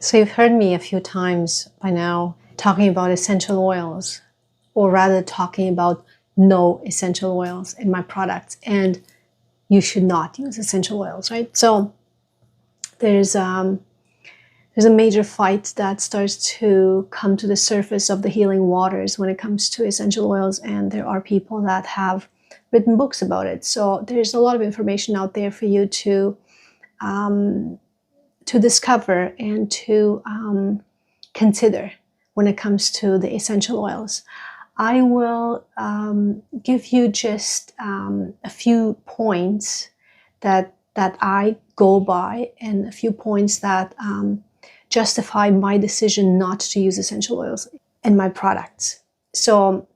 So you've heard me a few times by now talking about essential oils, or rather talking about no essential oils in my products, and you should not use essential oils, right? So there's a major fight that starts to come to the surface of the healing waters when it comes to essential oils, and there are people that have written books about it. So there's a lot of information out there for you to discover and to consider when it comes to the essential oils. I will give you just a few points that I go by, and a few points that justify my decision not to use essential oils in my products. So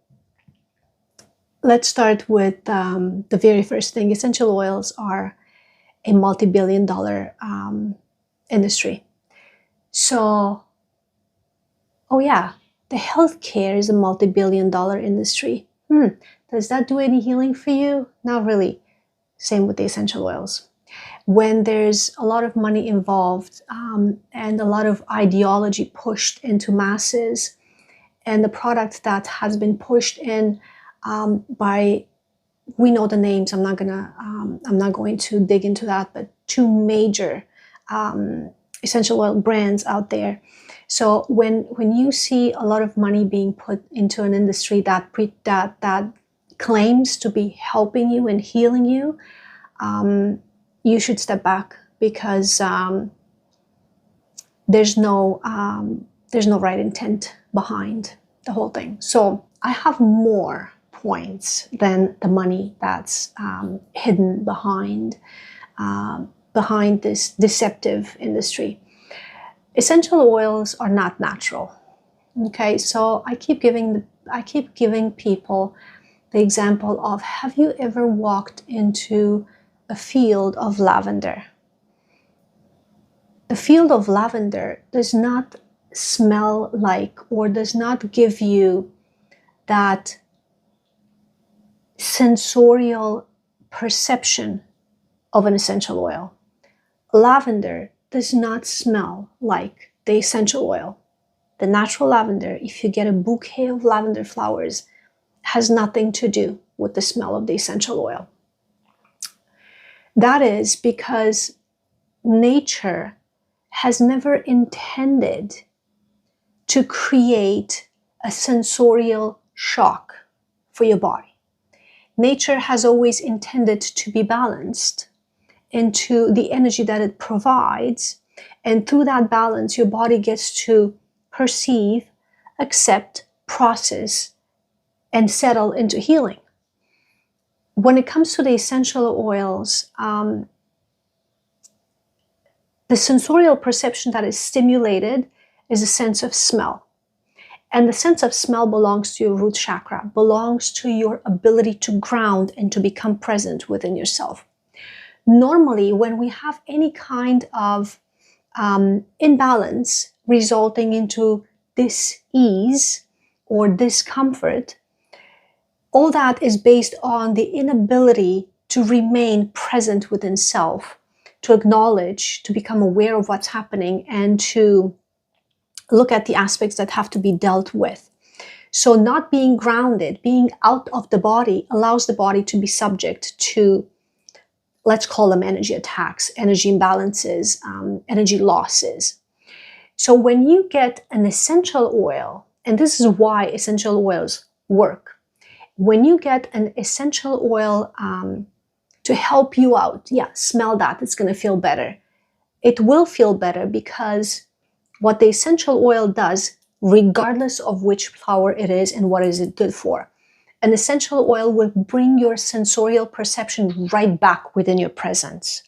let's start with the very first thing. Essential oils are a multi-billion-dollar industry. So, oh yeah, the healthcare is a multi-billion-dollar industry. Does that do any healing for you? Not really. Same with the essential oils. When there's a lot of money involved and a lot of ideology pushed into masses, and the product that has been pushed in by, we know the names. I'm not going to dig into that, but two major essential oil brands out there. So when you see a lot of money being put into an industry that claims to be helping you and healing you, you should step back, because there's no right intent behind the whole thing. So I have more points than the money that's hidden behind this deceptive industry. Essential oils are not natural. Okay, so I keep giving people the example of, have you ever walked into a field of lavender? The field of lavender does not smell like, or does not give you that sensorial perception of an essential oil. Lavender does not smell like the essential oil. The natural lavender, if you get a bouquet of lavender flowers, has nothing to do with the smell of the essential oil. That is because nature has never intended to create a sensorial shock for your body. Nature has always intended to be balanced into the energy that it provides, and through that balance, your body gets to perceive, accept, process, and settle into healing. When it comes to the essential oils, the sensorial perception that is stimulated is a sense of smell. And the sense of smell belongs to your root chakra, belongs to your ability to ground and to become present within yourself. Normally, when we have any kind of imbalance resulting into dis-ease or discomfort, all that is based on the inability to remain present within self, to acknowledge, to become aware of what's happening, and to look at the aspects that have to be dealt with. So not being grounded, being out of the body, allows the body to be subject to, let's call them energy attacks, energy imbalances, energy losses. So when you get an essential oil, and this is why essential oils work, when you get an essential oil to help you out, yeah, smell that, it's going to feel better. It will feel better because what the essential oil does, regardless of which flower it is and what is it good for, an essential oil will bring your sensorial perception right back within your presence,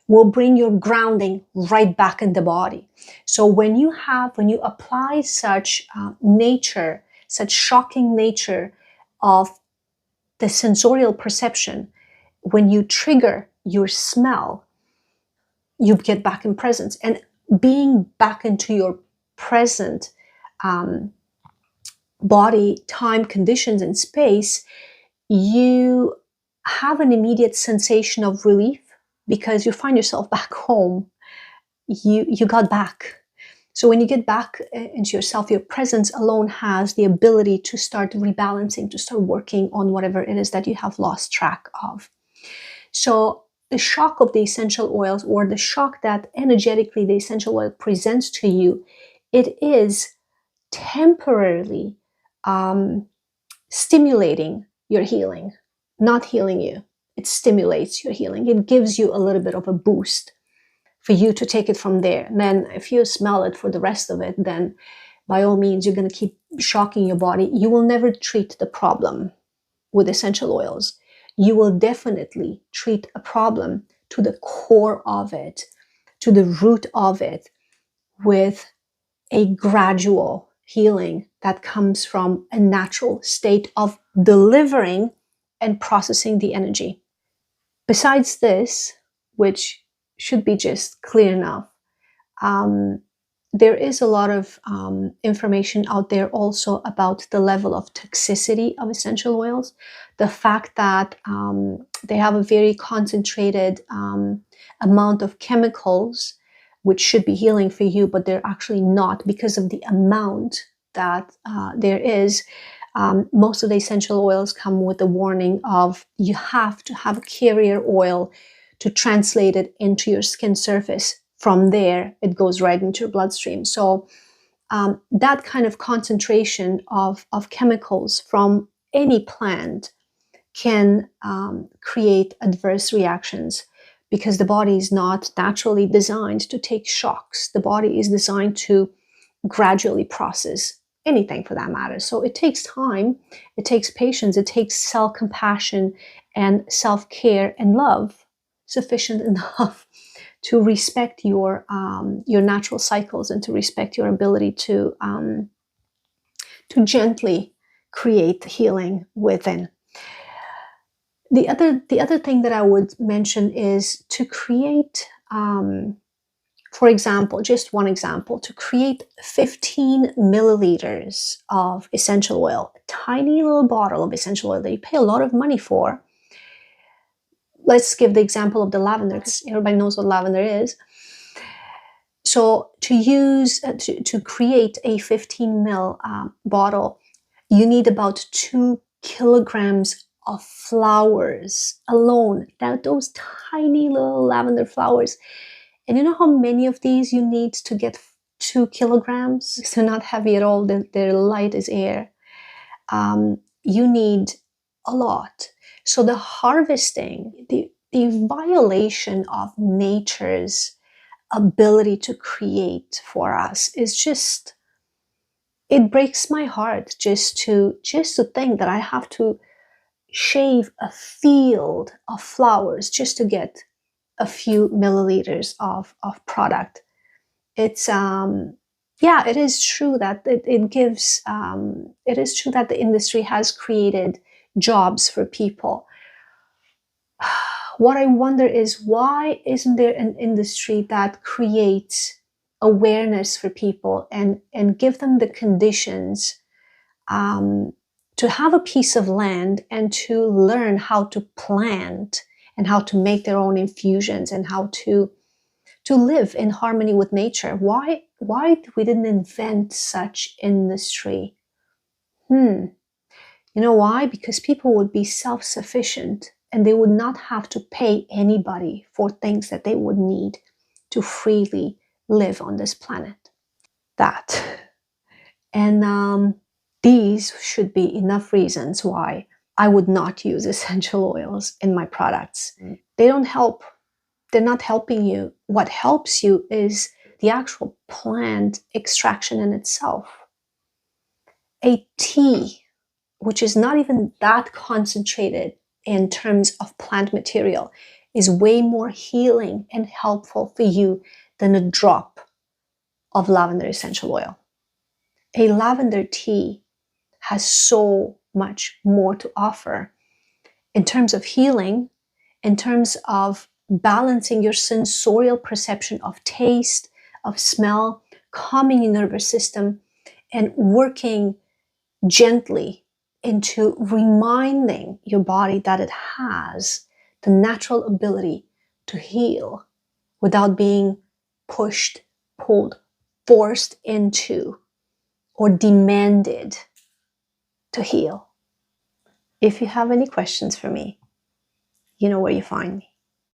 will bring your grounding right back in the body. So when you apply such nature, such shocking nature of the sensorial perception, when you trigger your smell, you get back in presence. And being back into your present body, time, conditions, and space, you have an immediate sensation of relief because you find yourself back home. You got back. So when you get back into yourself, your presence alone has the ability to start rebalancing, to start working on whatever it is that you have lost track of. So the shock of the essential oils, or the shock that energetically the essential oil presents to you, it is temporarily stimulating your healing, not healing you. It stimulates your healing. It gives you a little bit of a boost for you to take it from there. And then if you smell it for the rest of it, then by all means, you're going to keep shocking your body. You will never treat the problem with essential oils. You will definitely treat a problem to the core of it, to the root of it, with a gradual healing that comes from a natural state of delivering and processing the energy. Besides this, which should be just clear enough, there is a lot of information out there also about the level of toxicity of essential oils. The fact that they have a very concentrated amount of chemicals, which should be healing for you, but they're actually not because of the amount that there is. Most of the essential oils come with a warning of you have to have a carrier oil to translate it into your skin surface. From there, it goes right into your bloodstream. So that kind of concentration of chemicals from any plant can create adverse reactions, because the body is not naturally designed to take shocks. The body is designed to gradually process anything, for that matter. So it takes time, it takes patience, it takes self-compassion and self-care and love sufficient enough to respect your natural cycles, and to respect your ability to gently create healing within. The other thing that I would mention is to create, for example, just one example, to create 15 milliliters of essential oil, a tiny little bottle of essential oil that you pay a lot of money for. Let's give the example of the lavender, because everybody knows what lavender is. So to use, to create a 15 ml bottle, you need about 2 kilograms of flowers alone. Now those tiny little lavender flowers. And you know how many of these you need to get 2 kilograms? They're not heavy at all. They're light as air. You need a lot. So the harvesting, the violation of nature's ability to create for us is just, it breaks my heart just to think that I have to shave a field of flowers just to get a few milliliters of product. It's yeah, it is true that it gives it is true that the industry has created jobs for people. What I wonder is, why isn't there an industry that creates awareness for people and give them the conditions to have a piece of land and to learn how to plant and how to make their own infusions and how to live in harmony with nature? Why we didn't invent such industry? You know why? Because people would be self-sufficient and they would not have to pay anybody for things that they would need to freely live on this planet. That. And these should be enough reasons why I would not use essential oils in my products. They don't help. They're not helping you. What helps you is the actual plant extraction in itself. A tea, which is not even that concentrated in terms of plant material, is way more healing and helpful for you than a drop of lavender essential oil. A lavender tea has so much more to offer in terms of healing, in terms of balancing your sensorial perception of taste, of smell, calming your nervous system, and working gently into reminding your body that it has the natural ability to heal without being pushed, pulled, forced into or demanded to heal. If you have any questions for me, you know where you find me.